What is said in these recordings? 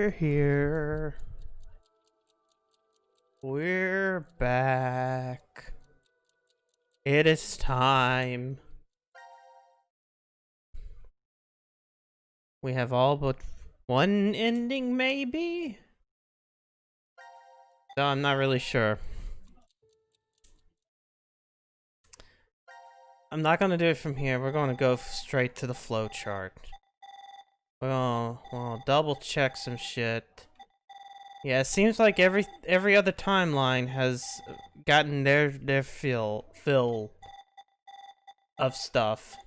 we're here. We're back. It is time. We have all but one ending, maybe? So I'm not really sure. I'm not gonna do it from here. We're gonna go straight to the flowchart. We'll double check some shit. Yeah, it seems like every other timeline has gotten their fill of stuff.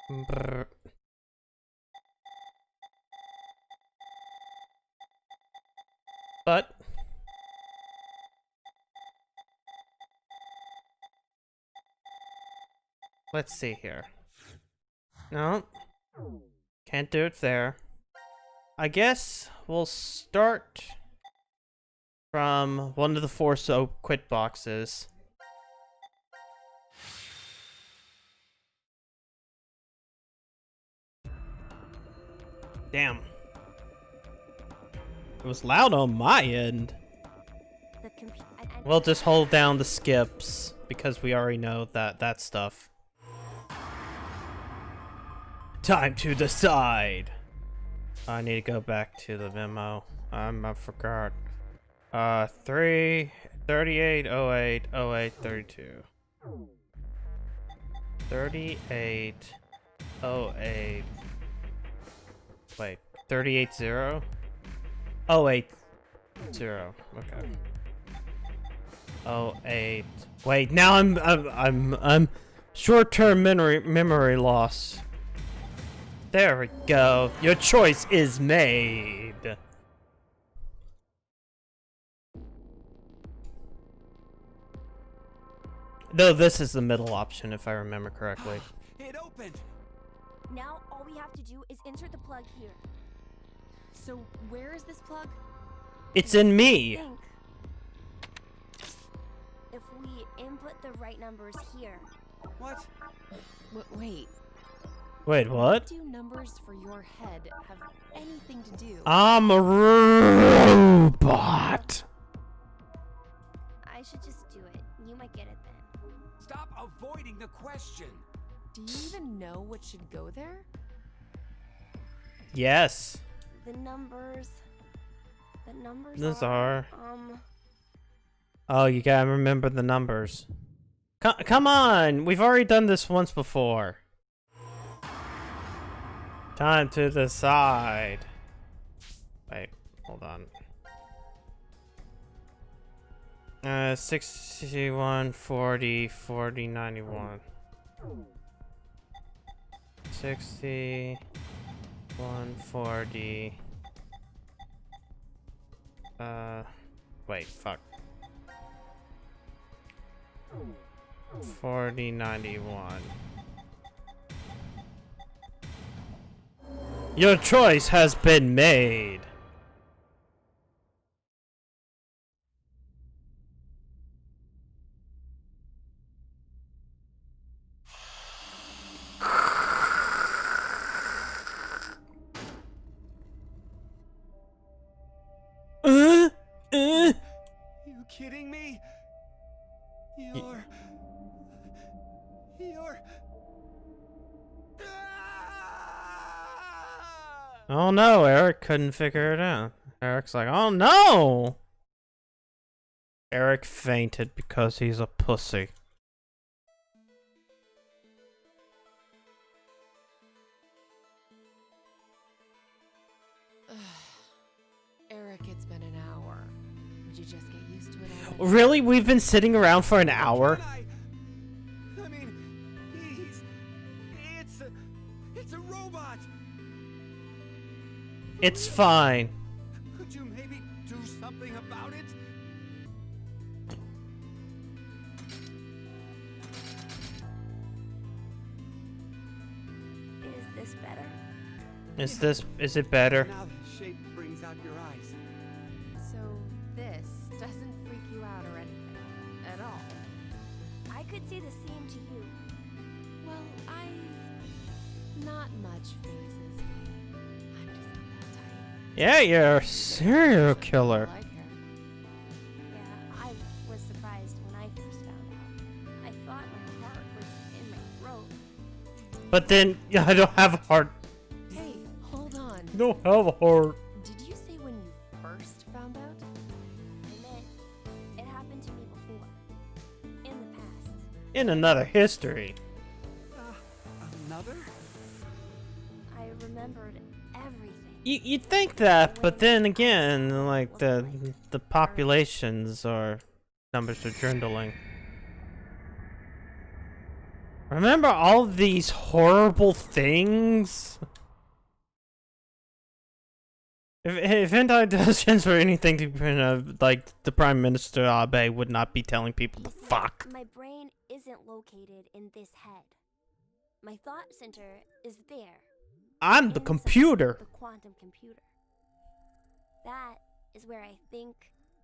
Brr. But let's see here. No, can't do it there. I guess we'll start from one of the 4 quit boxes. Damn. It was loud on my end. We'll just hold down the skips because we already know that stuff. Time to decide. I need to go back to the memo. I forgot. 38, 08, 08, 32. 38, 08. Wait, 38, 0? 08, 0. Okay. 08. Wait, now I'm short-term memory loss. There we go. Your choice is made. Though this is the middle option, if I remember correctly. It opened. Now all we have to do is insert the plug here. So where is this plug? It's in me. Think. If we input the right numbers here. What? Wait. Wait, what? Do numbers for your head have anything to do? I'm a robot. I should just do it. You might get it then. Stop avoiding the question. Do you even know what should go there? Yes. The numbers. Those are. Um. Oh, you gotta remember the numbers. Come on! We've already done this once before. Time to decide. Wait, hold on. 61, 40, 40, 91. 60, 140. Wait, fuck. 40, 91. Your choice has been made. You kidding me? You're. Oh no, Eric couldn't figure it out. Eric's like, oh no! Eric fainted because he's a pussy. Eric, it's been an hour. Would you just get used to it already? Really? We've been sitting around for an hour? I mean, it's a robot. It's fine. Could you maybe do something about it? Is this better? Is it better? Now the shape brings out your eyes. So this doesn't freak you out or anything at all? I could say the same to you. Well, I'm not Not much phases me. I'm just not that type. Yeah, you're a serial killer. I like her. Yeah, I was surprised when I first found out. I thought my heart was in my throat. But then, yeah, I don't have a heart. Hey, hold on. I don't have a heart. Did you say when you first found out? I meant it happened to me before. In the past. In another history. Another? I remembered everything. You'd think that, but then again, like the populations or numbers are dwindling. Remember all these horrible things? If intelligence were anything to, like, the Prime Minister Abe would not be telling people to fuck. My brain isn't located in this head. My thought center is there. I'm the inside computer. The quantum computer. That is where I think,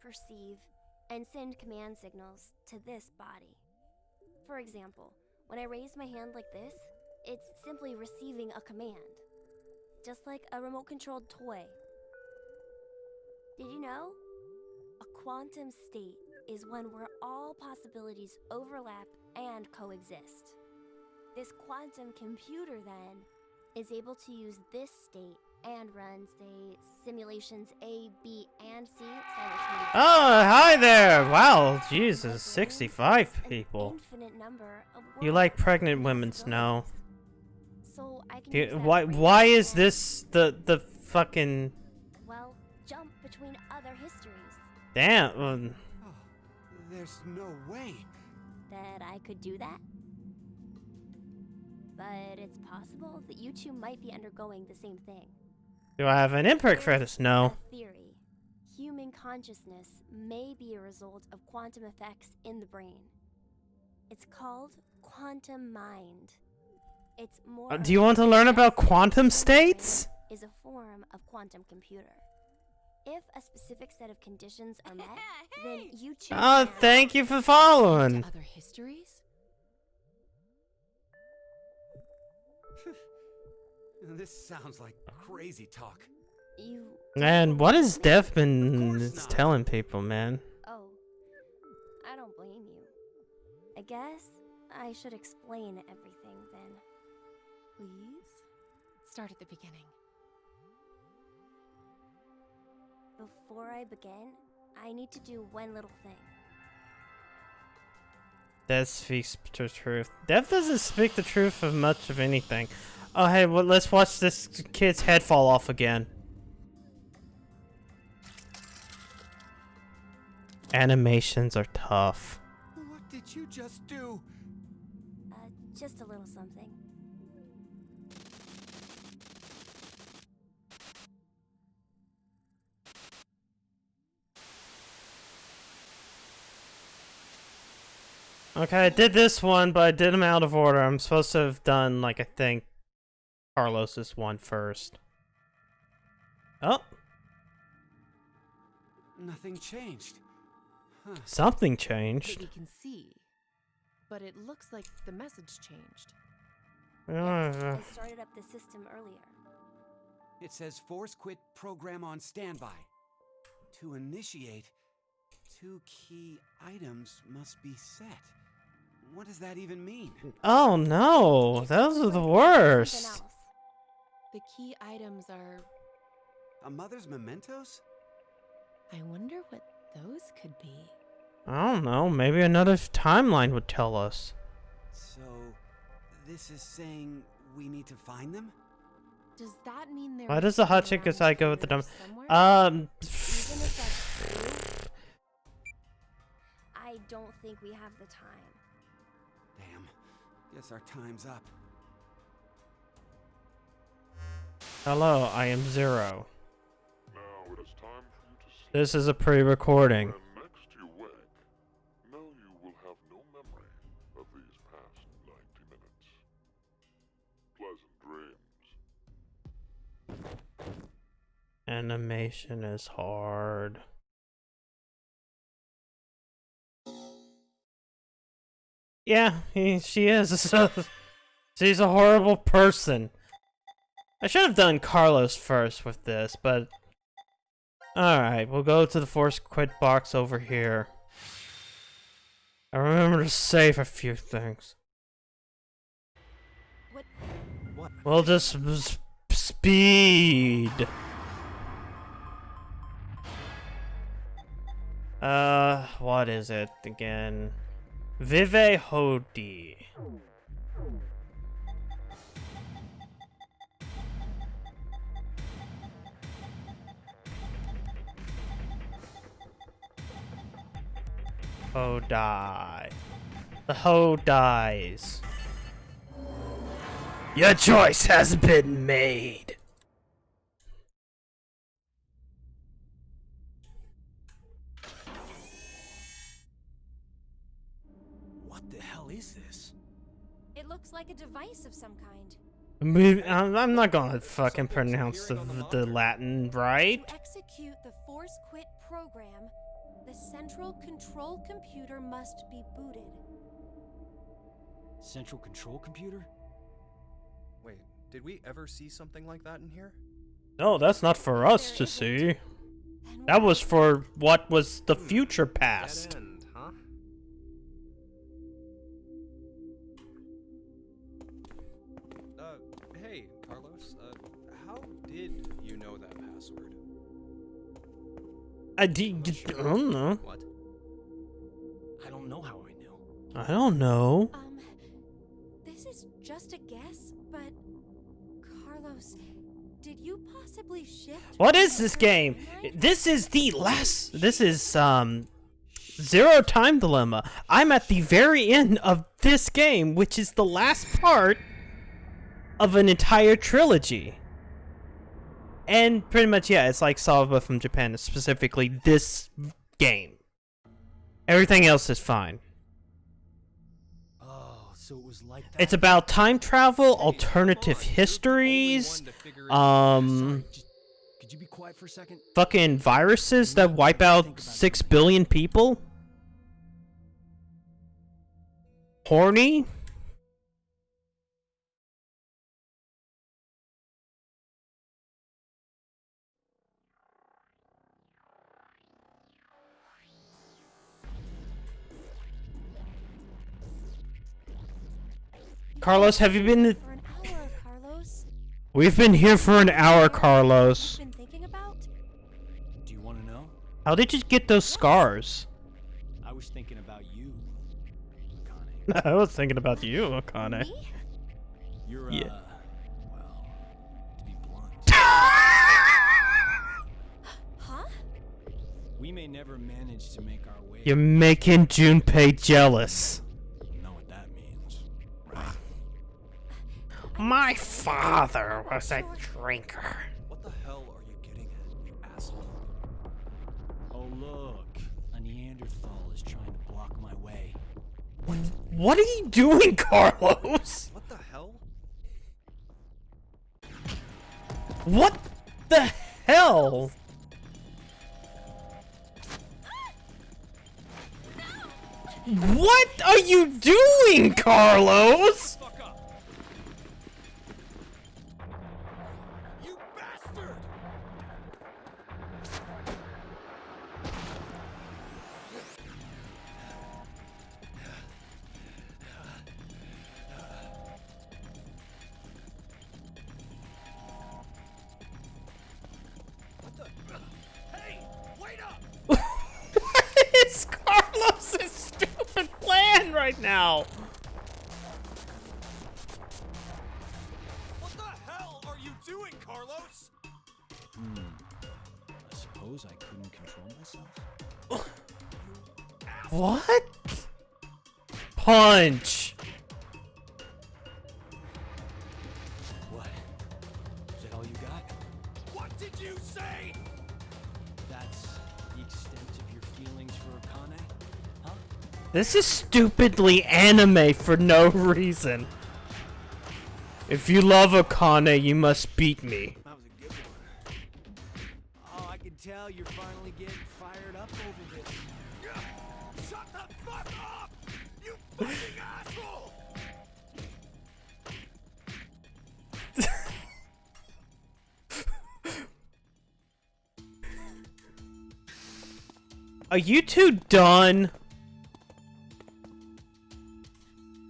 perceive, and send command signals to this body. For example, when I raise my hand like this, it's simply receiving a command. Just like a remote-controlled toy. Did you know? A quantum state is one where all possibilities overlap and coexist. This quantum computer, then, is able to use this state and run, say, simulations A, B, and C simultaneously. Oh, hi there. Wow, Jesus, 65 An people. infinite number of You worlds like and pregnant women, Snow. possibilities. So I can use that Why brain is to- this the fucking Well, jump between other histories. damn? Oh, there's no way. That I could do that? But it's possible that you two might be undergoing the same thing. Do I have an input for this? No. A theory. Human consciousness may be a result of quantum effects in the brain. It's called quantum mind. It's more. Do you want to learn about quantum states? Is a form of quantum computer. If a specific set of conditions are met, then you two. Oh, can- thank you for following. To other histories? This sounds like crazy talk. You. Man, what is Dev been Of course not. telling people, man? Oh, I don't blame you. I guess I should explain everything then. Please? Start at the beginning. Before I begin, I need to do one little thing. Dev speaks the truth. Dev doesn't speak the truth of much of anything. Oh, hey, well, let's watch this kid's head fall off again. Animations are tough. What did you just do? Just a little something. Okay, I did this one, but I did them out of order. I'm supposed to have done, like, I think, Carlos's one first. Oh, Nothing changed. Huh. something That changed. we can see. But it looks like the message changed. Yes, I started up the system earlier. It says force quit program on standby. To initiate, 2 key items must be set. What does that even mean? Oh no, those are the Something worst. else. The key items are. A mother's mementos? I wonder what those could be. I don't know, maybe another timeline would tell us. So, this is saying we need to find them? Does that mean they're. Why does the hot chick around as I go with the here dumb? somewhere? Even if that's true, I don't think we have the time. Damn. Guess our time's up. Hello, I am Zero. Now it is time for you to sleep. This is a pre-recording. When next you wake, know you will have no memory of these past 90 minutes. Pleasant dreams. Animation is hard. Yeah, she is. She's a horrible person. I should have done Carlos first with this, but... Alright, we'll go to the force quit box over here. I remember to save a few things. What? We'll just... speed! What is it again? Vive Hodi. Hodai. The Hodais. Your choice has been made. What the hell is this? It looks like a device of some kind. I'm not gonna fucking pronounce the Latin right. To execute the Force Quit program, the central control computer must be booted. Central control computer? Wait, did we ever see something like that in here? No, that's not for us to see. That was for what was the future past. Dead end, huh? Hey, Carlos, how did you know that password? I don't know. What? I don't know how I knew. I don't know. This is just a guess, but Carlos, did you possibly shift? What is this game? This is the last. This is Zero Time Dilemma. I'm at the very end of this game, which is the last part of an entire trilogy. And pretty much, yeah, it's like Sawaba from Japan, specifically this game. Everything else is fine. Oh, so it was like that. It's about time travel, alternative histories, Sorry, could you be quiet for a second? fucking viruses that wipe out 6 billion people. Horny? Carlos, have you been... For an hour, Carlos. We've been here for an hour, Carlos. Been thinking about? Do you want to know? How did you get those scars? I was thinking about you, Akane. I was thinking about you, Akane. Me? You're, Yeah. well, to be blunt, Huh? we may never manage to make our way. You're making Junpei jealous. You know what that means, right? My father was a drinker. What the hell are you getting at, you asshole? Oh, look. A Neanderthal is trying to block my way. What are you doing, Carlos? What the hell? What the hell? What are you doing, Carlos? Fuck up! You bastard! What the? Hey! Wait up! What is Carlos's stupid plan right now? What the hell are you doing, Carlos? I suppose I couldn't control myself. What? Punch. What? Is that all you got? What did you say? That's the extent of your feelings for Akane? Huh? This is stupidly anime for no reason. If you love Akane, you must beat me. That was a good one. Oh, I can tell you're finally getting fired up over this. Shut the fuck up! You fucking asshole! Are you two done?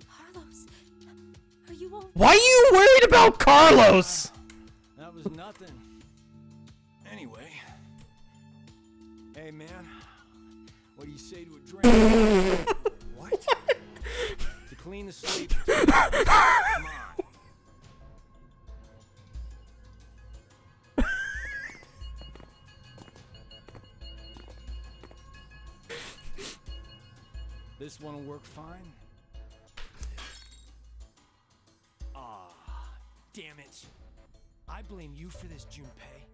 Carlos, are you all Why are you worried about Carlos? That was nothing. Anyway. Hey, man. What do you say to a drink? What? To clean the slate. Come on. This one will work fine. Ah, damn it. I blame you for this, Junpei.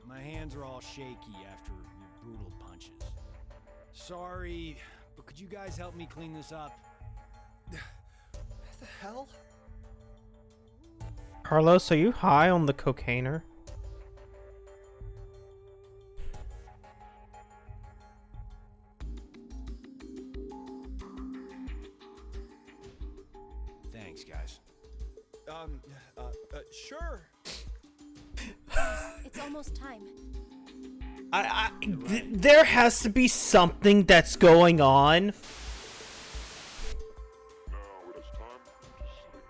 My hands are all shaky after your brutal punches. Sorry, but could you guys help me clean this up? What the hell? Carlos, are you high on the cocainer? Thanks, guys. Sure. It's almost time. There has to be something that's going on. Now it is time to sleep.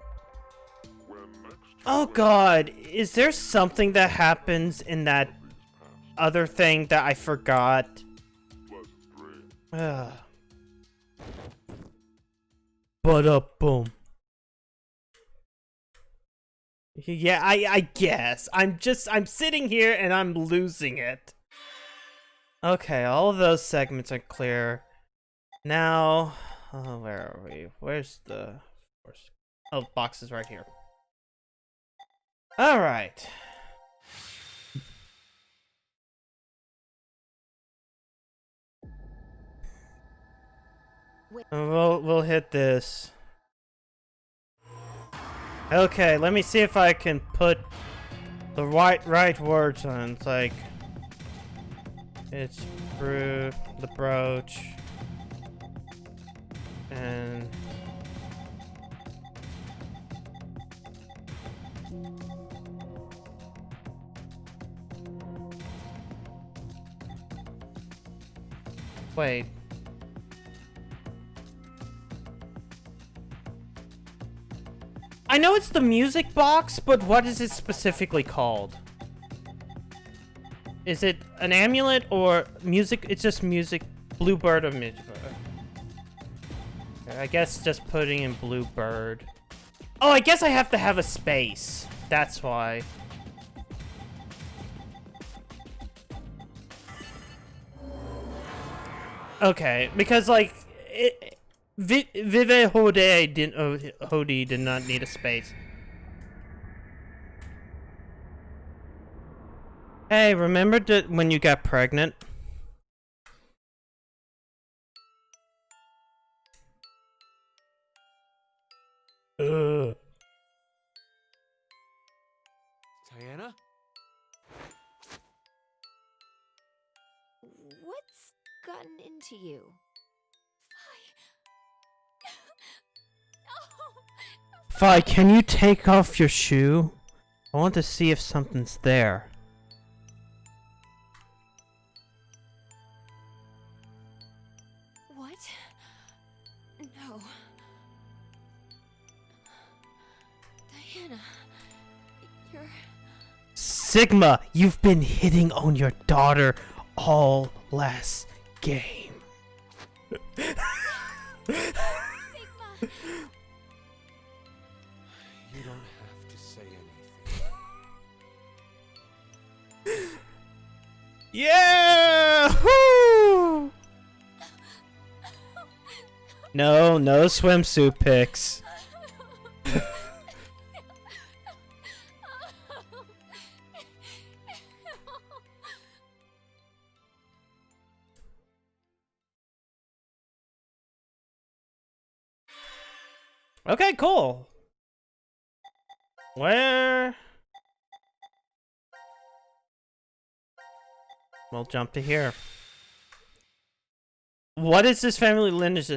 When next you Oh wake god, is there something that happens in that these past other thing that I forgot? pleasant dreams. Ugh. But boom. Yeah, I guess. I'm sitting here and I'm losing it. Okay, all of those segments are clear. Now, where are we? Where's the... Oh, box is right here. Alright. We'll hit this. Okay, let me see if I can put the right words on. It's like it's the brooch and wait. I know it's the music box, but what is it specifically called? Is it an amulet or music? It's just music. Bluebird or music. I guess just putting in Bluebird. Oh, I guess I have to have a space. That's why. Okay, because like Vive Hodi did not need a space. Hey, remember when you got pregnant? Ugh. Diana? What's gotten into you? Fi, can you take off your shoe? I want to see if something's there. What? No. Diana, you're... Sigma, you've been hitting on your daughter all last game. Sigma! You don't have to say anything. Yeah! Woo! No swimsuit pics. Okay, cool. Where? We'll jump to here. What is this family lineage?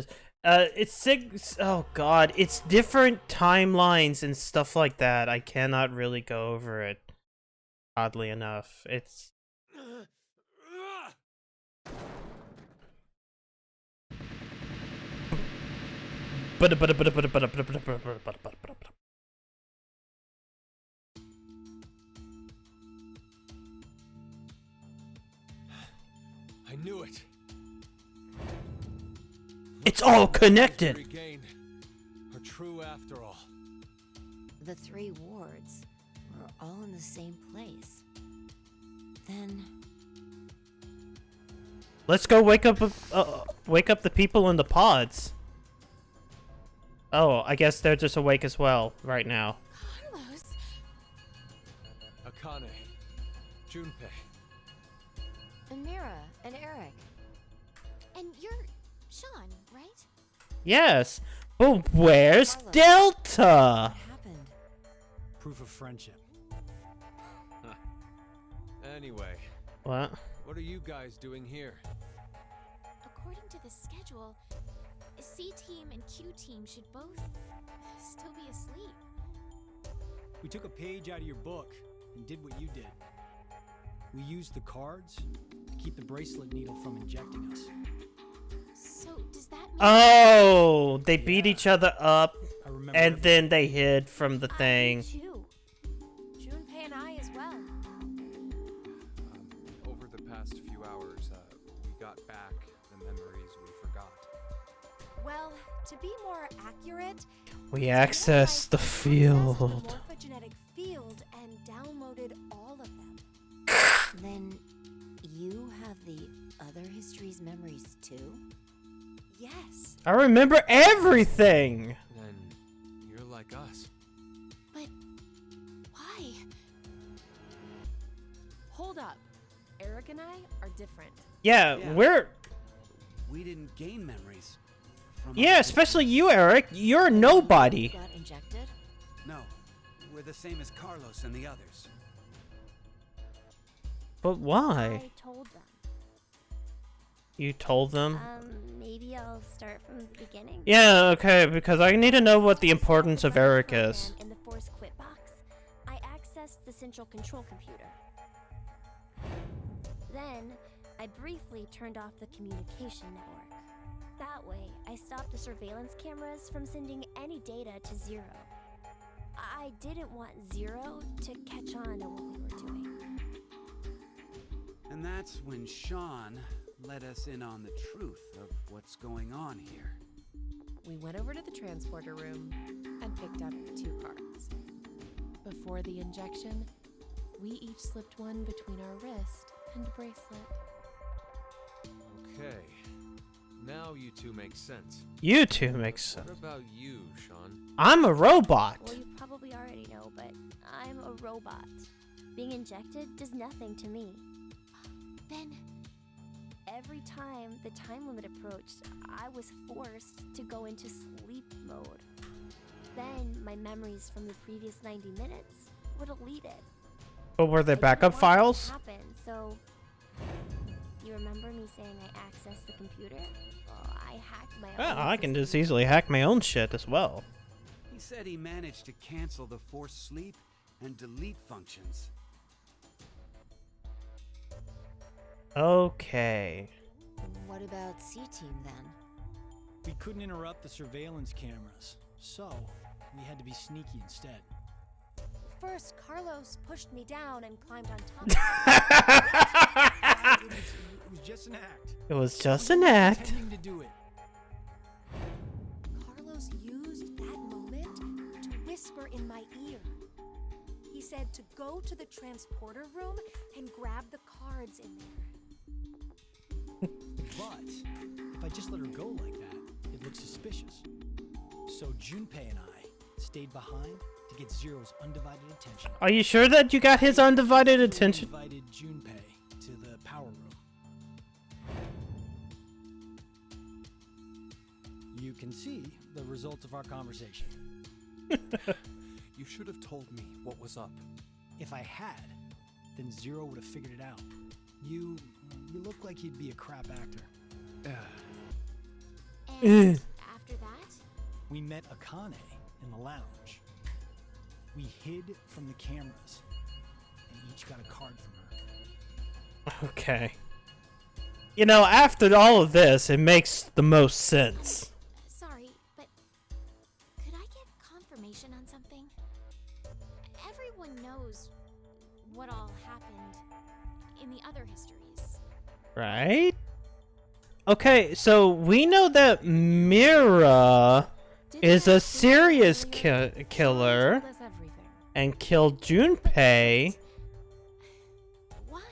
It's oh god, it's different timelines and stuff like that. I cannot really go over it. Oddly enough, it's I knew it. It's all connected. Regained are true after all. The 3 wards were all in the same place. Then Let's go wake up the people in the pods. Oh, I guess they're just awake as well right now. Carlos. Akane, Junpei. Amira and Eric. And you're Sean, right? Yes, but where's Carlos. Delta? What happened? Proof of friendship. Anyway, What? what are you guys doing here? According to the schedule, C team and Q team should both still be asleep. We took a page out of your book and did what you did. We used the cards to keep the bracelet needle from injecting us. So does that mean Oh, they beat each other up, I remember and everything. then they hid from the I thing. do too. Junpei and I as well. Over the past few hours, we got back the memories we forgot. Well, to be more accurate, We accessed the field. the morphogenetic field and downloaded all of them. Then you have the other history's memories too? Yes. I remember everything. Then you're like us. But why? Hold up. Eric and I are different. Yeah, Yeah. we're We didn't gain memories from yeah, our especially you, Eric. You're nobody. Got injected? No, we're the same as Carlos and the others. But why? I told them. You told them? Maybe I'll start from the beginning. Yeah, okay, because I need to know what the importance of Eric is. In the Force Quit box, I accessed the central control computer. Then, I briefly turned off the communication network. That way, I stopped the surveillance cameras from sending any data to Zero. I didn't want Zero to catch on to what we were doing. And that's when Sean let us in on the truth of what's going on here. We went over to the transporter room and picked up 2 cards. Before the injection, we each slipped one between our wrist and bracelet. Okay. Now you two make sense. You two make sense. What about you, Sean? I'm a robot. Well, you probably already know, but I'm a robot. Being injected does nothing to me. Then Every time the time limit approached, I was forced to go into sleep mode. Then my memories from the previous 90 minutes were deleted. But were there I didn't backup want that to files? happen, so you remember me saying I accessed the computer? Well, I hacked my Yeah, own I can just system. easily hack my own shit as well. He said he managed to cancel the force sleep and delete functions. Okay. What about C-Team then? We couldn't interrupt the surveillance cameras, so we had to be sneaky instead. First, Carlos pushed me down and climbed on top. It was just an act. It was just an act. Pretending to do it. Carlos used that moment to whisper in my ear. He said to go to the transporter room and grab the cards in there. But if I just let her go like that, it looks suspicious. So Junpei and I stayed behind to get Zero's undivided attention. Are you sure that you got his undivided We attention? invited Junpei to the power room. You can see the results of our conversation. You should have told me what was up. If I had, then Zero would have figured it out. You look like you'd be a crap actor. and after that, We met Akane in the lounge. We hid from the cameras and each got a card from her. Okay. You know, after all of this, it makes the most sense. sorry, but something? Everyone knows what all happened in the other histories. Right? Okay, so we know that Mira is a serious killer Told us everything. and killed Junpei. Why?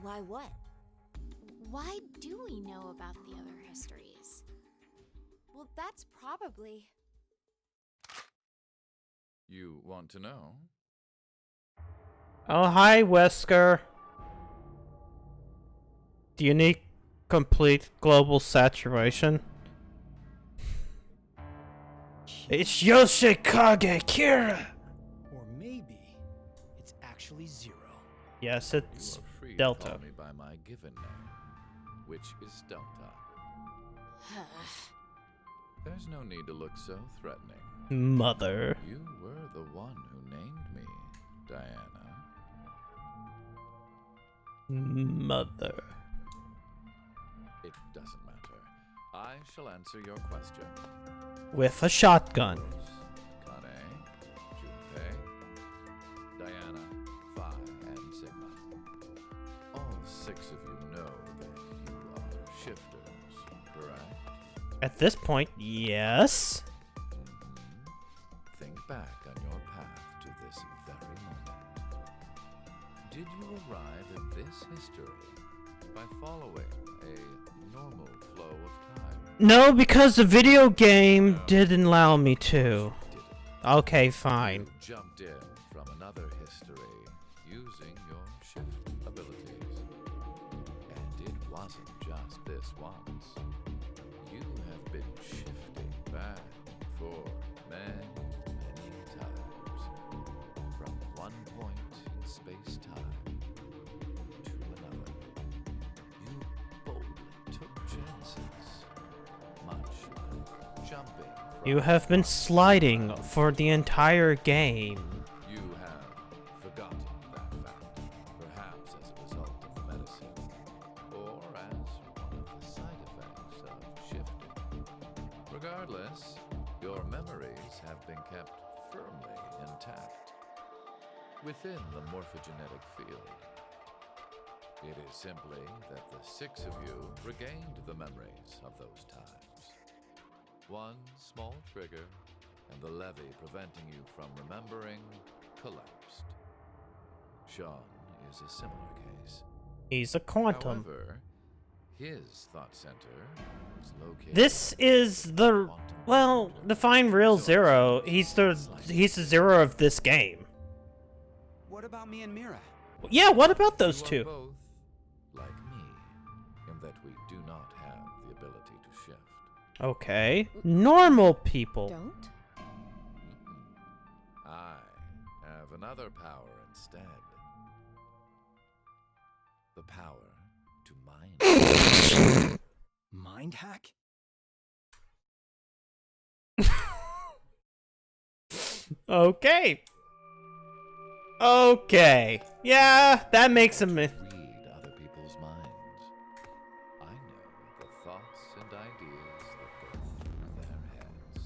Why what? Why do we know about the other histories? Well, that's probably. You want to know? Oh, hi, Wesker. Do you need complete global saturation? It's Yoshikage Kira! Or maybe it's actually Zero. Yes, You it's are free to Delta. call me by my given name, which is Delta. There's no need to look so threatening. Mother. You were the one who named me, Diana. Mother. It doesn't matter. I shall answer your question. With a shotgun. Kane, Junpei, Diana, Phi, and Sigma. All 6 of you know that you are shifters, correct? At this point, yes. Think back on your path to this very moment. Did you arrive at this history by following a normal flow of time? No, because the video game didn't allow me to. Okay, fine. You jumped in from another history using your shift abilities. And it wasn't just this once. You have been shifting back for many, many times. From one point in space-time to another. You boldly took chances. Much like jumping from You have been sliding for the entire game. You have forgotten that fact, perhaps as a result of medicine, or as one of the side effects of shifting. Regardless, your memories have been kept firmly intact within the morphogenetic field. It is simply that the 6 of you regained the memories of those times. One small trigger, and the levee preventing you from remembering collapsed. Sean is a similar case. He's a quantum. However, his thought center is located. This is the well, define real Zero. He's the Zero of this game. What about me and Mira? Yeah, what about those You are two? both like me, in that we do not have the ability to shift. Okay. Normal people. Don't? I have another power instead. The power to mind. Mind hack? Okay. Okay. Yeah, that makes him. Read other people's minds. I know the thoughts and ideas that go through their heads.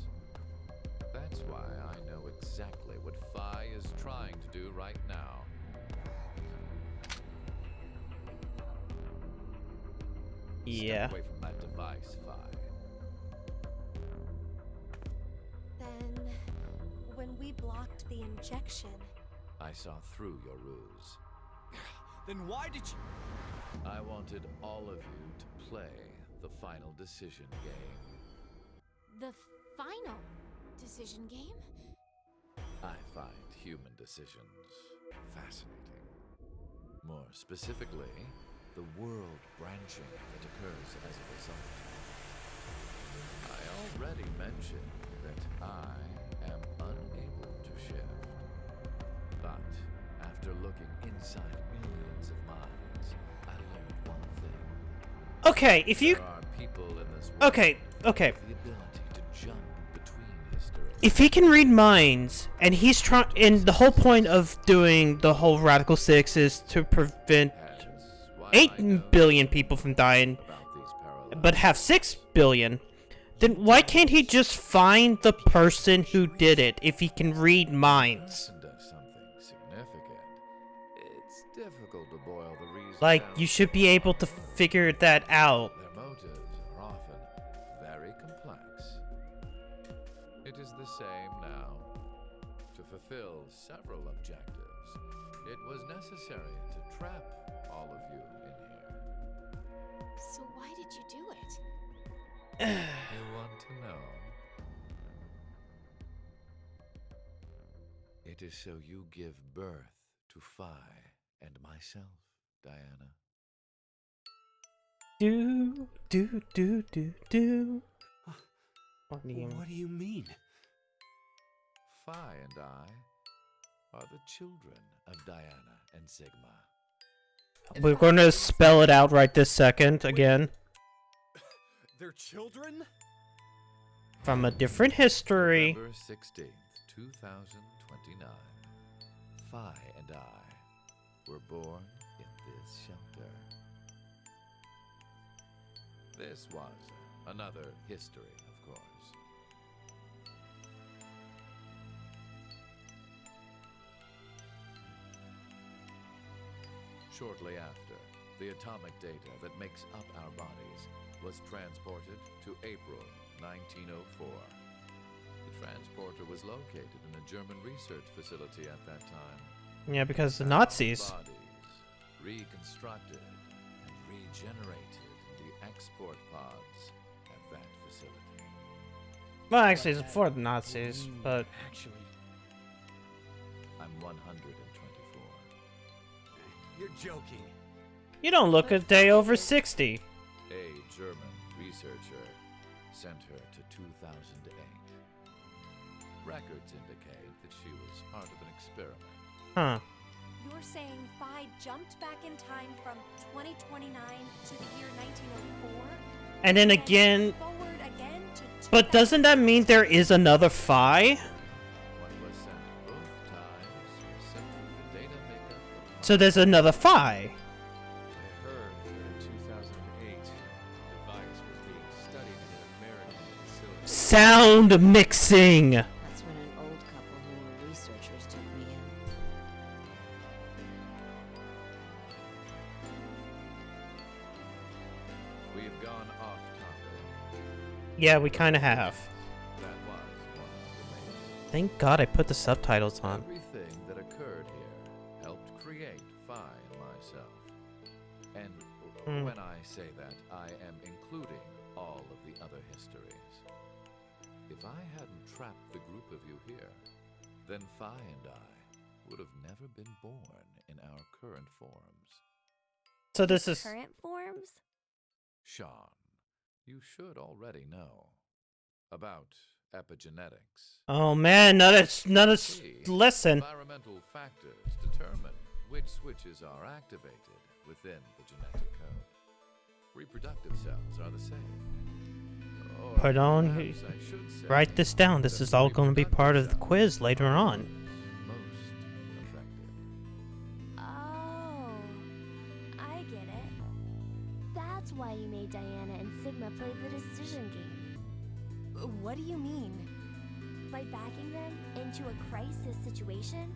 That's why I know exactly what Phi is trying to do right now. Yeah. Step away from that device, Phi. Then, when we blocked the injection, I saw through your ruse. Then why did you... I wanted all of you to play the final decision game. The final decision game? I find human decisions fascinating. More specifically, the world branching that occurs as a result. I already mentioned that I am unable to shift. But after looking inside millions of minds, I learned one thing. Okay, if you There are people in this world okay. with the ability to jump between histories. If he can read minds, and he's trying, and the whole point of doing the whole Radical 6 is to prevent Hence, why I 8 know billion people from dying, about these parallels. but have 6 billion, Then why can't he just find the person who did it if he can read minds? Does something significant. It's difficult to boil the reason Like, down. you should be able to figure that out. Their motives are often very complex. It is the same now. To fulfill several objectives, it was necessary to trap all of you in here. So why did you do it? You want to know? It is so you give birth to Phi and myself, Diana. Do. What do you What do you mean? Phi and I are the children of Diana and Sigma. We're going to spell it out right this second again. They're children? From a different history. November 16th, 2029. Phi and I were born in this shelter. This was another history, of course. Shortly after, the atomic data that makes up our bodies was transported to April 1904. The transporter was located in a German research facility at that time. Yeah, because the Nazis. Bodies reconstructed and regenerated in the export pods at that facility. Well, actually, it's before the Nazis, but Actually, I'm 124. you're joking. you don't look a day over 60. A German researcher sent her to 2008. Records indicate that she was part of an experiment. Huh. You're saying Phi jumped back in time from 2029 to the year 1904? And then again, Forward again to but doesn't that mean there is another Phi? What was sent both times was simply the data makeup of So there's another Phi. I heard that in 2008, the device was being studied in an American facility. Sound mixing. That's when an old couple who were researchers took me in. We've gone off topic. Yeah, we kind of have. That was one of the major. Thank God I put the subtitles on. Everything that occurred here helped create Phi and myself. And when I say that, I am including all of the other histories. If I hadn't trapped the group of you here, then Phi and I would have never been born in our current forms. So this is Current forms? Sean, you should already know about epigenetics. Oh man, listen. Environmental factors determine which switches are activated within the genetic code. Reproductive cells are the same. Or Put on. perhaps I should say Write this down. This that is all going to be reproductive part of the cells quiz later on. are most effective. Oh, I get it. That's why you made Diana and Sigma play the decision game. What do you mean? By backing them into a crisis situation,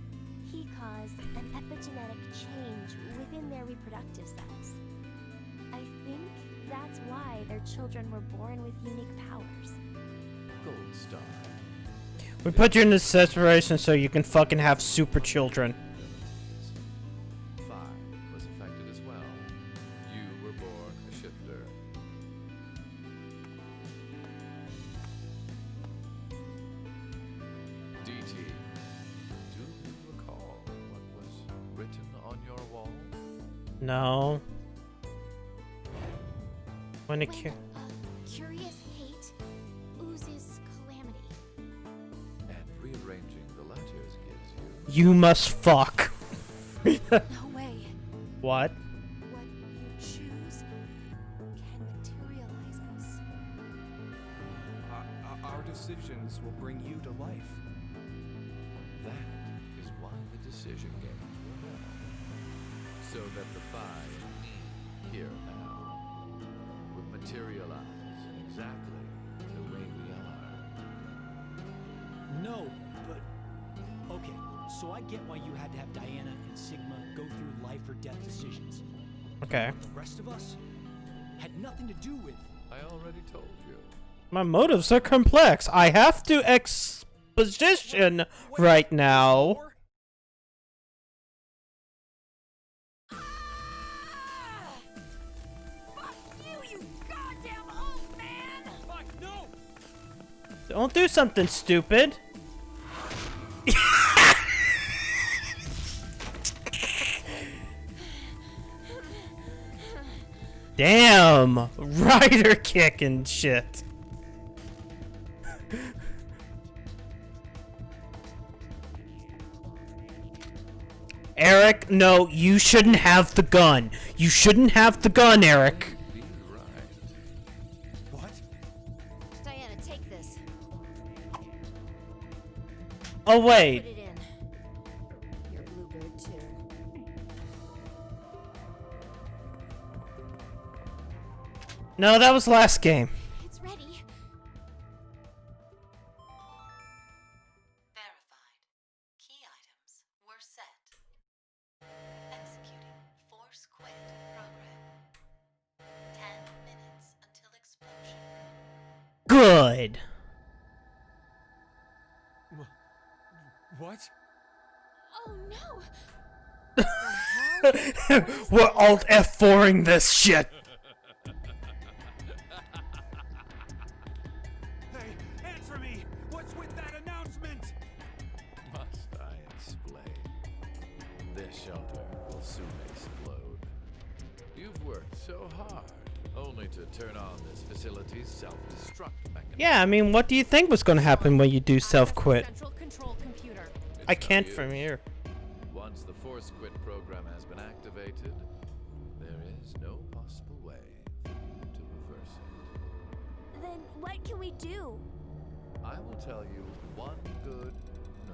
he caused an epigenetic change within their reproductive cells. I think that's why their children were born with unique powers. Gold star. We put you in this situation so you can fucking have super children. Phi was affected as well. You were born a shifter. DT, do you recall what was written on your wall? No. When it When curious hate oozes calamity. And rearranging the letters gives you you must fuck. No way. What? What you choose can materialize us. Our decisions will bring you to life. That is why the decision games were held. So that the Phi here now would materialize exactly the way No, but okay. So I get why you had to have Diana and Sigma go through life or death decisions. Okay. The rest of us had nothing to do with. I already told you. My motives are complex. I have to exposition right now. Fuck you, you goddamn old man! Fuck no! Don't do something stupid. Damn, rider kick and shit. Eric, no, you shouldn't have the gun. You shouldn't have the gun, Eric. Be right. What? Diana, take this. Oh, wait. Put it in. Your bluebird too. No, that was last game. It's ready. Verified. Key items were set. Executing force quit program. 10 minutes until explosion. Good. What? Oh no! We're alt F4ing this shit. Hey, answer me! What's with that announcement? Must I explain? This shelter will soon explode. You've worked so hard, only to turn on this facility's self-destruct mechanism. Yeah, I mean, what do you think was gonna happen when you do self-quit? Central control computer. I It's no can't use. from here. Once the force quit program has been activated, there is no possible way for you to reverse it. Then what can we do? I will tell you one good, no,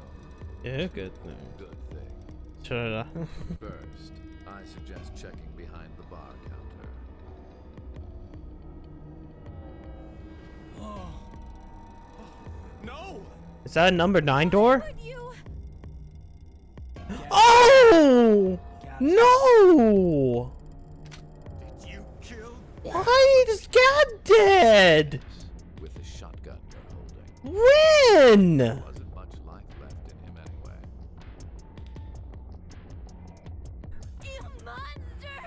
Yeah, good thing. good thing. Shut up. First, I suggest checking behind the bar counter. No! Is that a number 9 door? Would you? Oh! No! Did you kill? Why is God dead? With the shotgun you're holding. There When? wasn't much life left in him anyway. You monster!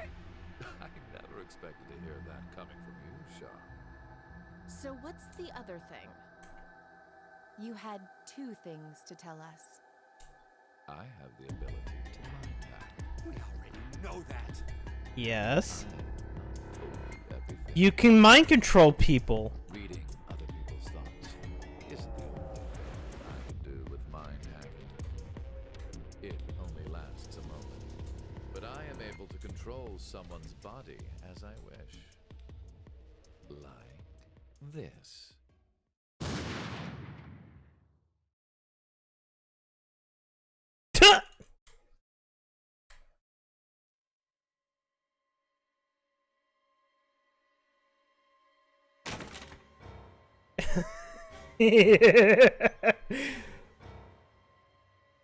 I never expected to hear that coming from you, Shaw. So what's the other thing? You had 2 things to tell us. I have the ability to mind hack. We already know that. Yes. I have not told you everything. You can mind control people. Reading other people's thoughts isn't the only thing I can do with mind hacking. It only lasts a moment, but I am able to control someone's body as I wish. Like this. Tuh!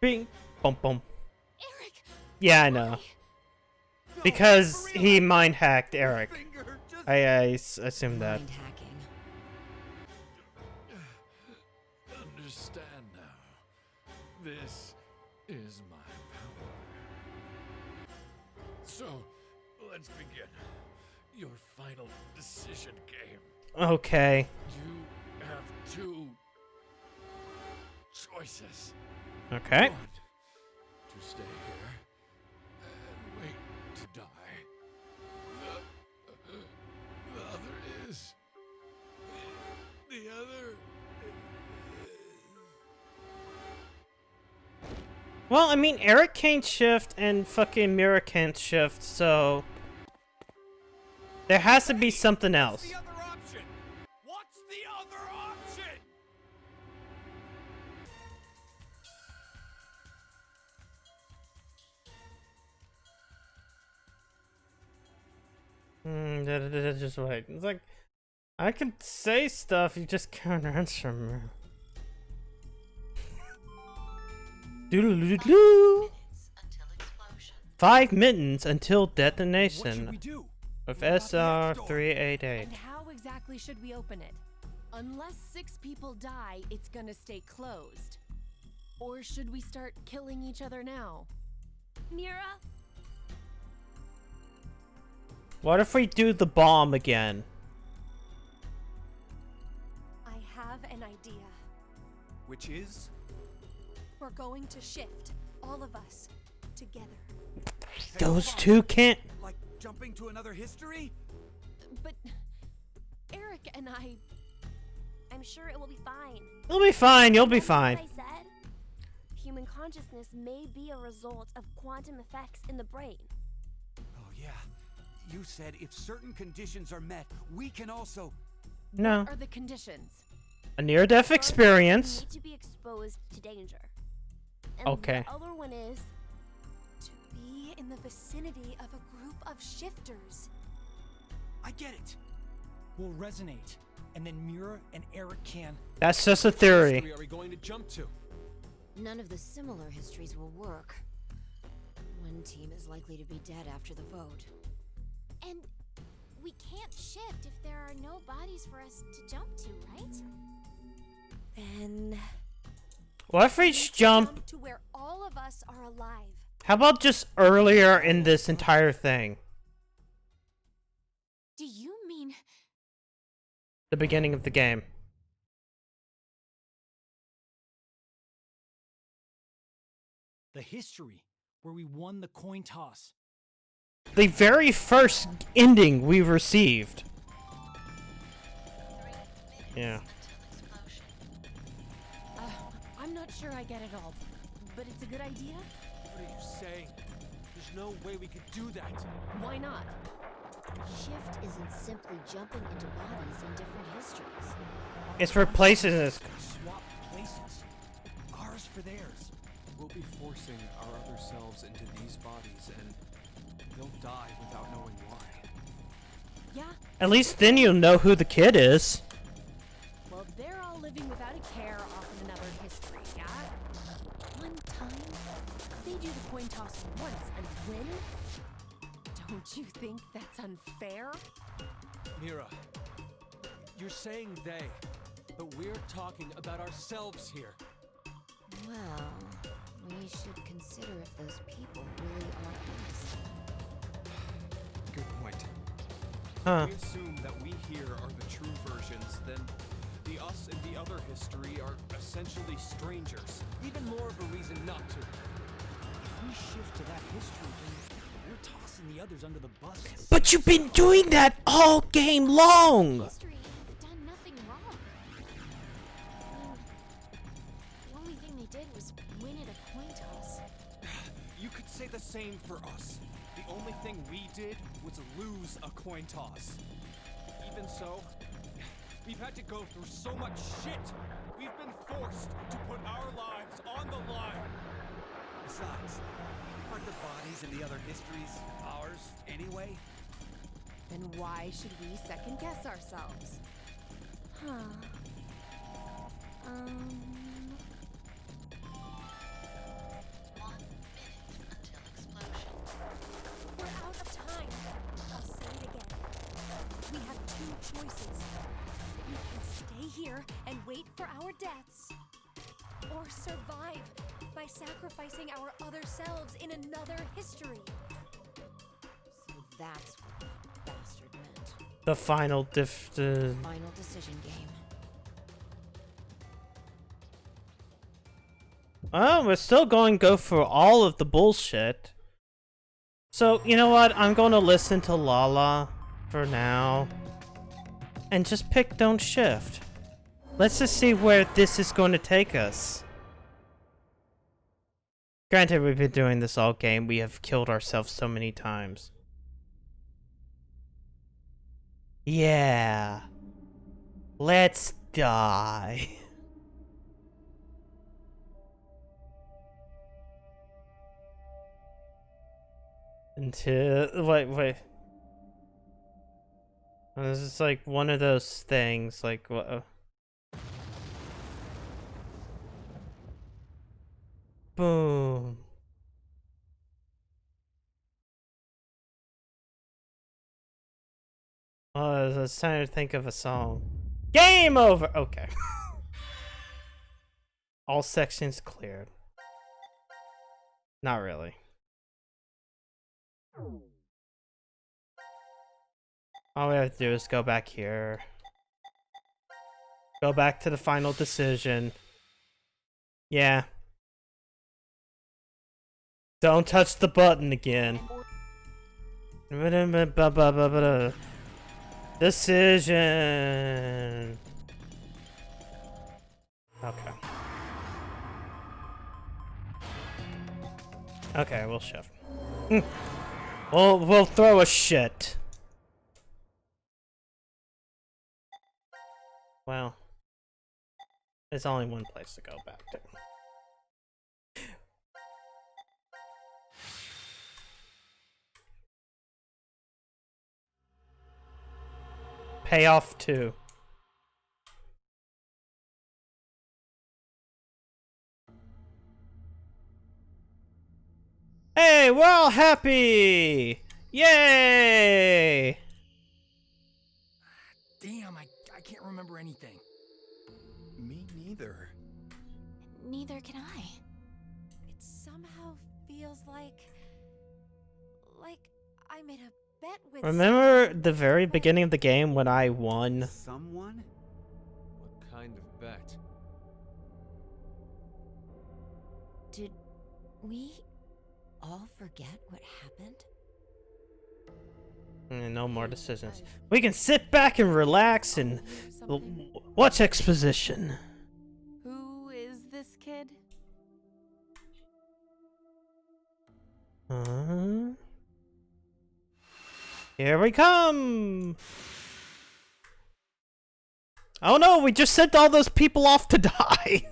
Bing, bum bum. Eric! Yeah, I know. Because he mind hacked Eric. Finger, just Assumed that. Mind hacking. Understand now. This is my power. So, let's begin. Your final decision game. Okay. You have 2 choices. Okay. One, to stay here and wait to die. The other is. The other. Well, I mean, Eric can't shift and fucking Mira can't shift, so there has to be something else. the other option? What's the other option? Just wait. It's like I can say stuff, you just can't answer me. Doo-doo-doo-doo. 5 minutes until What should detonation we do? of What about the SR-388. And how exactly should we open it? Unless 6 people die, it's gonna stay closed. Or should we start killing each other now? Mira, What if we do the bomb again? I have an idea. Which is? We're going to shift, all of us, together. Those two can't. Like jumping to another history? But Eric and I'm sure it will be fine. You'll be fine. You'll be Remember fine. what I said? Human consciousness may be a result of quantum effects in the brain. Oh, yeah. You said if certain conditions are met, we can also. No. What are the conditions? A near-death First, experience. You need to be exposed to danger. And Okay. the other one is To be in the vicinity of a group of shifters. I get it. We'll resonate, and then Mira and Eric can. That's just a theory. Are we going to jump to? None of the similar histories will work. One team is likely to be dead after the vote. And we can't shift if there are no bodies for us to jump to, right? Then What if we jump? to where all of us are alive. How about just earlier in this entire thing? Do you mean The beginning of the game. The history where we won the coin toss. The very first ending we received. Yeah. I'm not sure I get it all, but it's a good idea. What are you saying? There's no way we could do that. Why not? Shift isn't simply jumping into bodies in different histories. It's replacing this. Swap places. Ours for theirs. We'll be forcing our other selves into these bodies, and they'll die without knowing why. Yeah, At least then you'll know who the kid is. well, they're all living without a care off in another history, yeah? One time, they do the coin toss once and win? Don't you think that's unfair? Mira, you're saying they, but we're talking about ourselves here. Well, we should consider if those people really are us. Good point. Huh. If we assume that we here are the true versions, then the us in the other history are essentially strangers. Even more of a reason not to. If we shift to that history, then we're tossing the others under the bus. But you've been doing that all game long. history have done nothing wrong? I mean, the only thing they did was win at a coin toss. You could say the same for us. The only thing we did was lose a coin toss. Even so, we've had to go through so much shit. We've been forced to put our lives on the line. Besides, aren't the bodies in the other histories ours anyway? Then why should we second guess ourselves? Huh. We're out of time. I'll say it again. We have two choices. We can stay here and wait for our deaths, or survive by sacrificing our other selves in another history. So that's what that bastard meant. The final Final decision game. Oh, we're still going to go for all of the bullshit. So, you know what? I'm going to listen to Lala for now. And just pick Don't Shift. Let's just see where this is going to take us. Granted, we've been doing this all game. We have killed ourselves so many times. Yeah. Let's die. Until wait. This is like one of those things. Like what? Boom. Oh, I was trying to think of a song. Game over! Okay. All sections cleared. Not really. All we have to do is go back here. Go back to the final decision. Yeah. Don't touch the button again. Decision. Okay. Okay, we'll shift. We'll throw a shit. Well, there's only one place to go back to. Payoff 2. Hey, we're all happy! Yay! Damn, I can't remember anything. Me neither. Neither can I. It somehow feels like I made a bet with Remember the very beginning of the game when I won? Someone? What kind of bet? Did we all forget what happened? No more decisions. We can sit back and relax and watch exposition. Who is this kid? Here we come! Oh no, we just sent all those people off to die!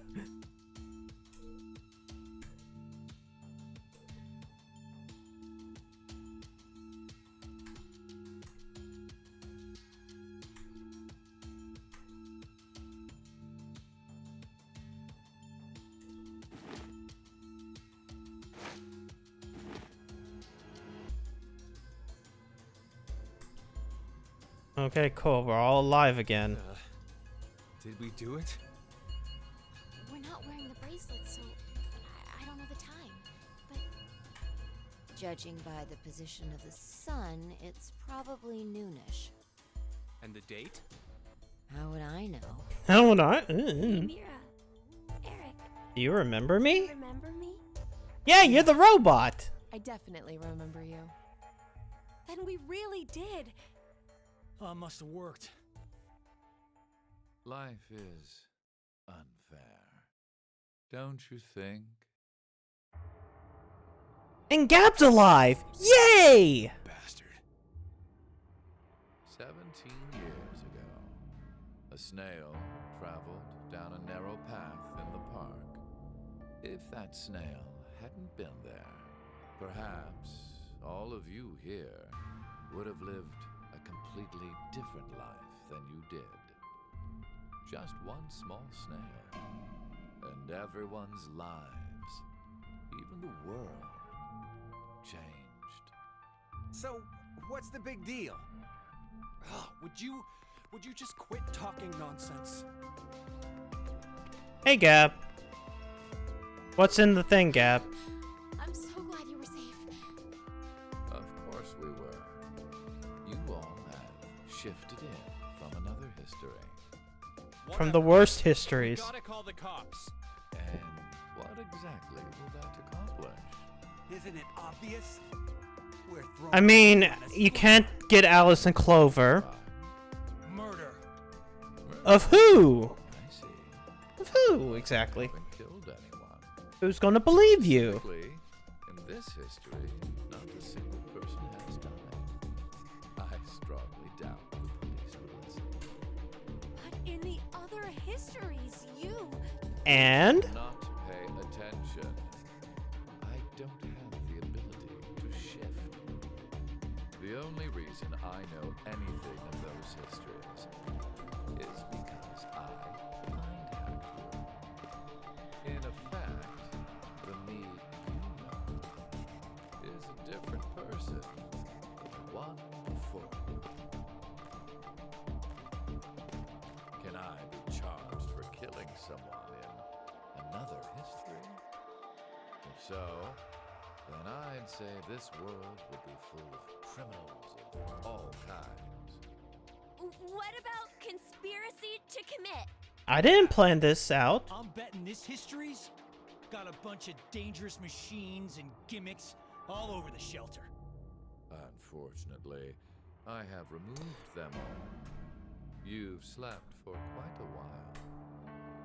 Okay, cool. We're all alive again. Did we do it? We're not wearing the bracelets, so I don't know the time. But Judging by the position of the sun, it's probably noonish. And the date? How would I know? How would I? Mira, Eric, Do you remember you me? remember me? Yeah, you're the robot! I definitely remember you. Then we really did. Oh, must have worked. Life is unfair. Don't you think? And Gab's alive! Yay! Bastard. 17 years ago, a snail traveled down a narrow path in the park. If that snail hadn't been there, perhaps all of you here would have lived a completely different life than you did. Just one small snail, and everyone's lives, even the world, changed. So, what's the big deal? Would you just quit talking nonsense? Hey, Gab. What's in the thing, Gab? I'm so glad you were safe. Of course we were. You all have shifted in from another history. From the worst histories. We gotta call the cops. And what exactly will that accomplish? Isn't it obvious? We're throwing I mean, at a you slug. can't get Alice and Clover. Murder. Of who? I see. Of who, exactly? Haven't killed anyone. Who's gonna believe you? Frankly, in this history, not a single person has died. I strongly doubt the police would listen. But in the other histories, you. And? Not pay attention. I don't have the ability to shift. The only reason I know anything of those histories is because I mind hacked you. In effect, the me different person than the one before you. Can I be charged for killing someone in another history? If so, then I'd say this world would be full of criminals of all kinds. What about conspiracy to commit? I didn't plan this out. I'm betting this history's got a bunch of dangerous machines and gimmicks all over the shelter. Unfortunately, I have removed them all. You've slept for quite a while.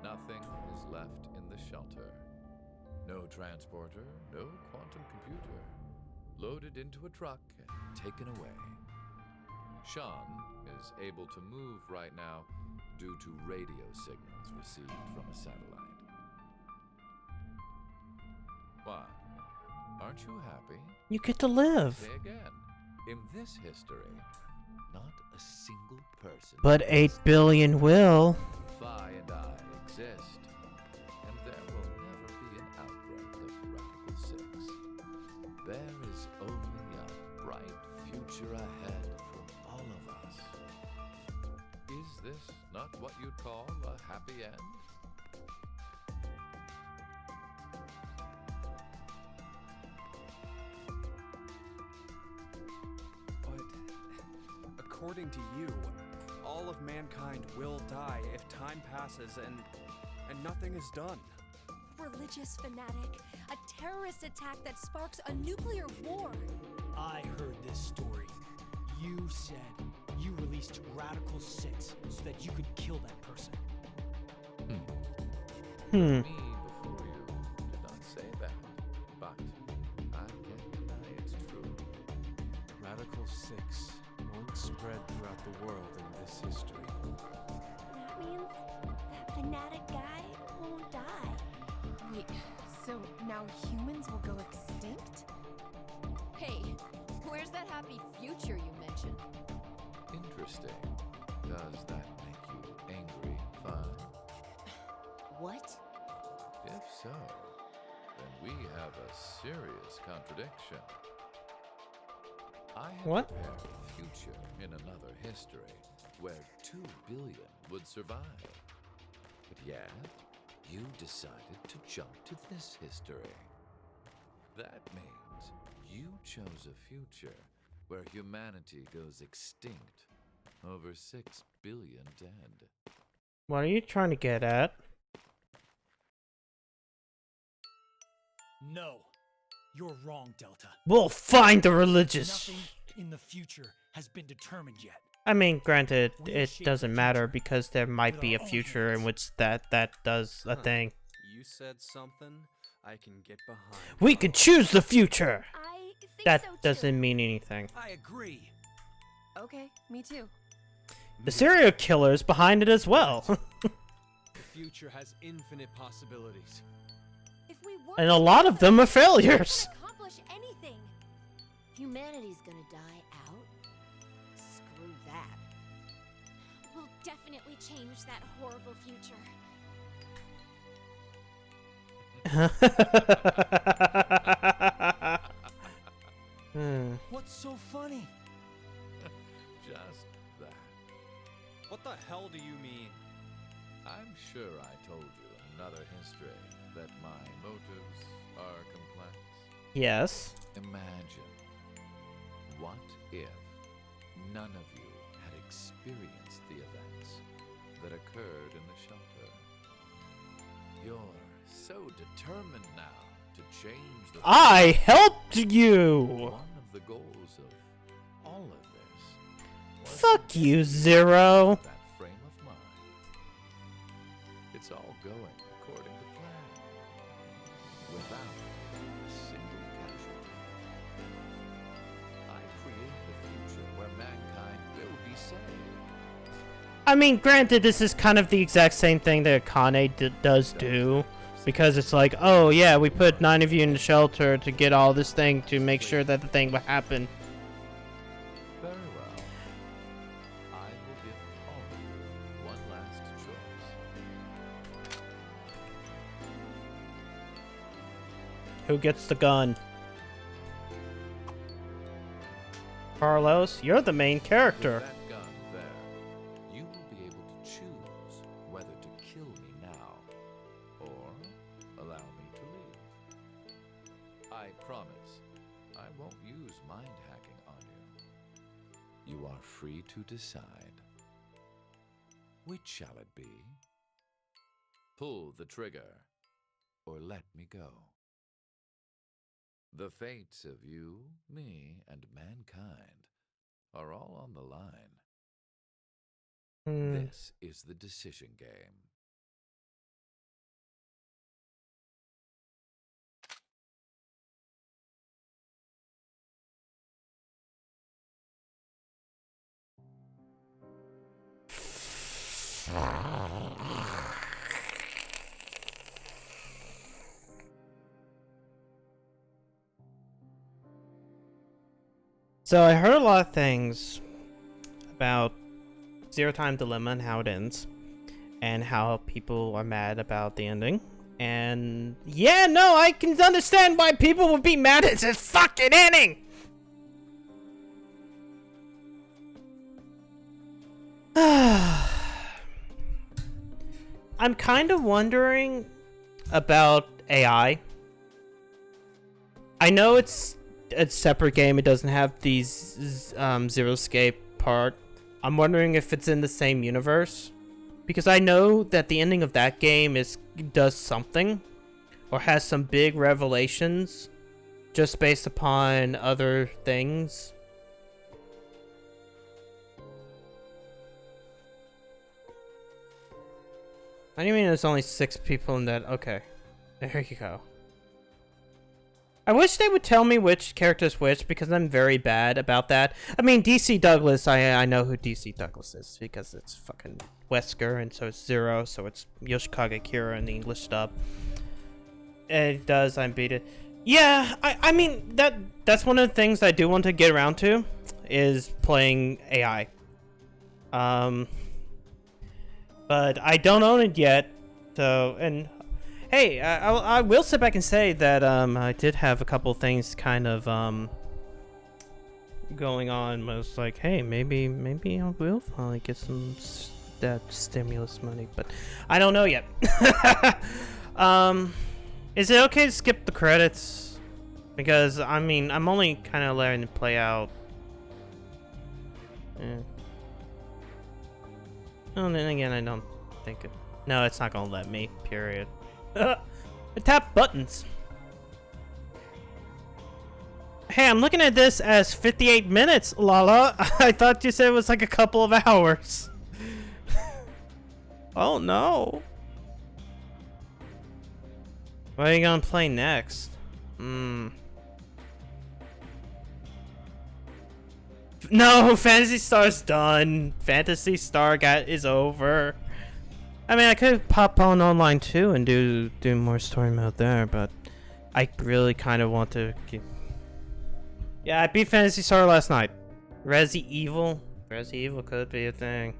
Nothing is left in the shelter. No transporter, no quantum computer. Loaded into a truck and taken away. Sean is able to move right now due to radio signals received from a satellite. Why? Aren't you happy? You get to live. Say again. In this history, not a single person. But 8 billion will. Vi and I exist, and there will never be an outbreak of Radical 6. There is only a bright future ahead for all of us. Is this not what you'd call a happy end? But according to you, all of mankind will die if time passes and nothing is done. Religious fanatic, a terrorist attack that sparks a nuclear war. I heard this story. You said you released Radical 6 so that you could kill that person. Me before you did not say that, but I can't deny it's true. Radical 6 won't spread throughout the world in this history. That means that fanatic guy won't die. Wait, so now humans will go extinct? Hey, where's that happy future you mentioned? Interesting. Does that make you angry, Vi? What? If so, then we have a serious contradiction. I had What? prepared a future in another history where 2 billion would survive. But yet, you decided to jump to this history. That means you chose a future where humanity goes extinct. Over 6 billion dead. What are you trying to get at? No, you're wrong, Delta. We'll find the religious. Nothing in the future has been determined yet. I mean, granted, We it shape doesn't the matter future because there might with be our a own future in hands. which that does a thing. You said something I can get behind. We can choose the future. I think That so too. doesn't mean anything. I agree. Okay, me too. The serial killer is behind it as well. The future has infinite possibilities. If we work And a lot of them are failures. together, we can accomplish anything. Humanity's gonna die out? Screw that. We'll definitely change that horrible future. What's so funny? Just that. What the hell do you mean? I'm sure I told you in another history that my motives are complex. Yes. Imagine, what if none of you had experienced the events that occurred in the shelter? You're so determined now to change the I helped you. One of the goals of all of this was Fuck to you, get Zero. that frame of mind. It's all going according to plan, without a single casualty. I created a future where mankind will be saved. I mean, granted, this is kind of the exact same thing that Akane does do. Because it's like, oh yeah, we put 9 of you in the shelter to get all this thing to make sure that the thing would happen. Very well. I will give all of you one last choice. Who gets the gun? Carlos, you're the main character. With that gun there, you will be able to choose whether to kill me now or allow me to leave. I promise I won't use mind hacking on you. You are free to decide. Which shall it be? Pull the trigger or let me go. The fates of you, me, and mankind are all on the line. This is the decision game. So I heard a lot of things about Zero Time Dilemma and how it ends, and how people are mad about the ending. And yeah, no, I can understand why people would be mad at this fucking ending. I'm kind of wondering about AI. I know it's a separate game. It doesn't have these Zero Escape part. I'm wondering if it's in the same universe, because I know that the ending of that game does something, or has some big revelations, just based upon other things. What do you mean there's only 6 people in that? Okay, there you go. I wish they would tell me which character's which, because I'm very bad about that. I mean, DC Douglas, I know who DC Douglas is, because it's fucking Wesker, and so it's Zero, so it's Yoshikage Kira in the English dub. It does, I'm beat it. Yeah, I mean, that's one of the things I do want to get around to, is playing AI. But I don't own it yet, so, and hey, I will sit back and say that I did have a couple things kind of going on. I was like, hey, maybe I will finally get some that stimulus money, but I don't know yet. Is it okay to skip the credits? Because I mean, I'm only kind of letting it play out. Yeah. Oh, then again, I don't think it. No, it's not gonna let me. Period. Tap buttons. Hey, I'm looking at this as 58 minutes, Lala. I thought you said it was like a couple of hours. Oh no. What are you gonna play next? No, Phantasy Star's done. Phantasy Star is over. I mean, I could pop on online too and do more story mode there, but I really kind of want to keep... Yeah, I beat Phantasy Star last night. Resi Evil could be a thing.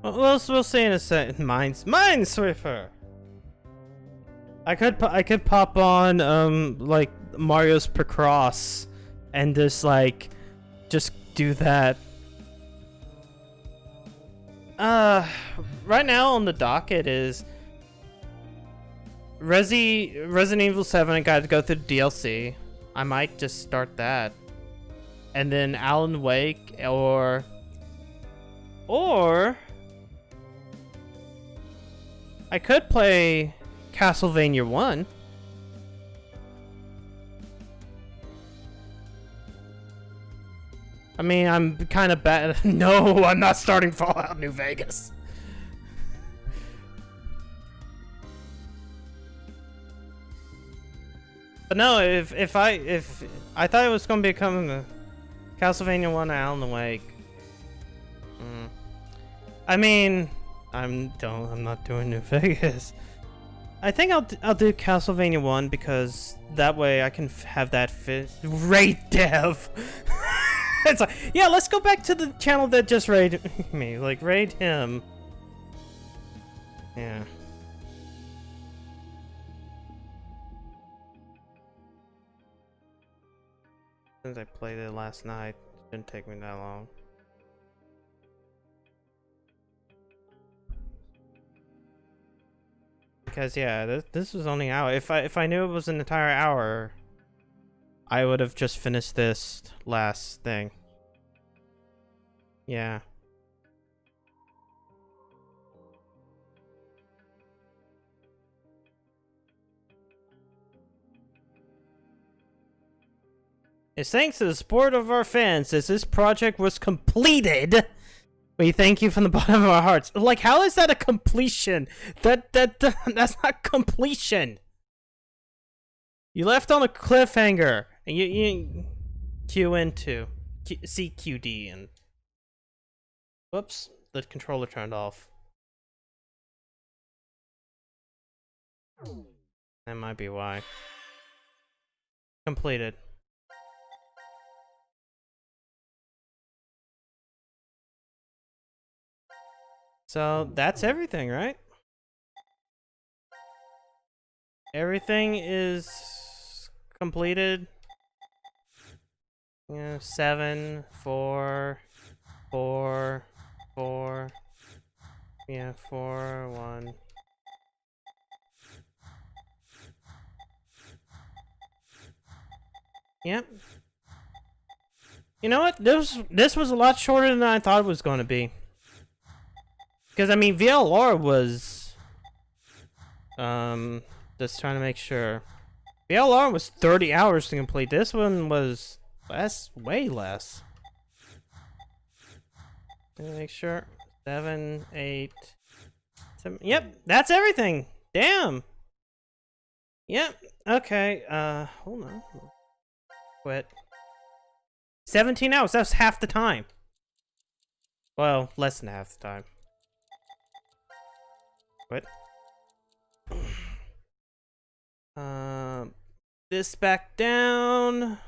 We'll see in a second. Minesweeper. I could pop on like Mario's Picross and just do that. Right now on the docket is Resident Evil 7. I got to go through the DLC. I might just start that, and then Alan Wake or I could play Castlevania 1. I mean, I'm kind of bad. No, I'm not starting Fallout New Vegas. But no, if I thought it was gonna be coming to Castlevania 1 and Alan Wake. I mean, I'm not doing New Vegas. I think I'll do Castlevania 1 because that way I can have that fit. Raid Dev. It's like, yeah, let's go back to the channel that just raided me. Like, raid him. Yeah. Since I played it last night, it didn't take me that long. Because yeah, this was only an hour. If I knew it was an entire hour, I would have just finished this last thing. Yeah. It's thanks to the support of our fans as this project was completed. We thank you from the bottom of our hearts. Like, how is that a completion? That's not completion. You left on a cliffhanger, and you Q into CQD and whoops, the controller turned off. That might be why. Completed. So that's everything, right? Everything is completed. Yeah, 7, 4, 4, 4. Yeah, 4, 1. Yep. You know what? This was a lot shorter than I thought it was going to be. Because, I mean, VLR was, just trying to make sure. VLR was 30 hours to complete. This one was less, way less. Let me make sure. 7, 8, 7. Yep, that's everything. Damn. Yep, okay, hold on. Quit. 17 hours, that's half the time. Well, less than half the time. What? This back down.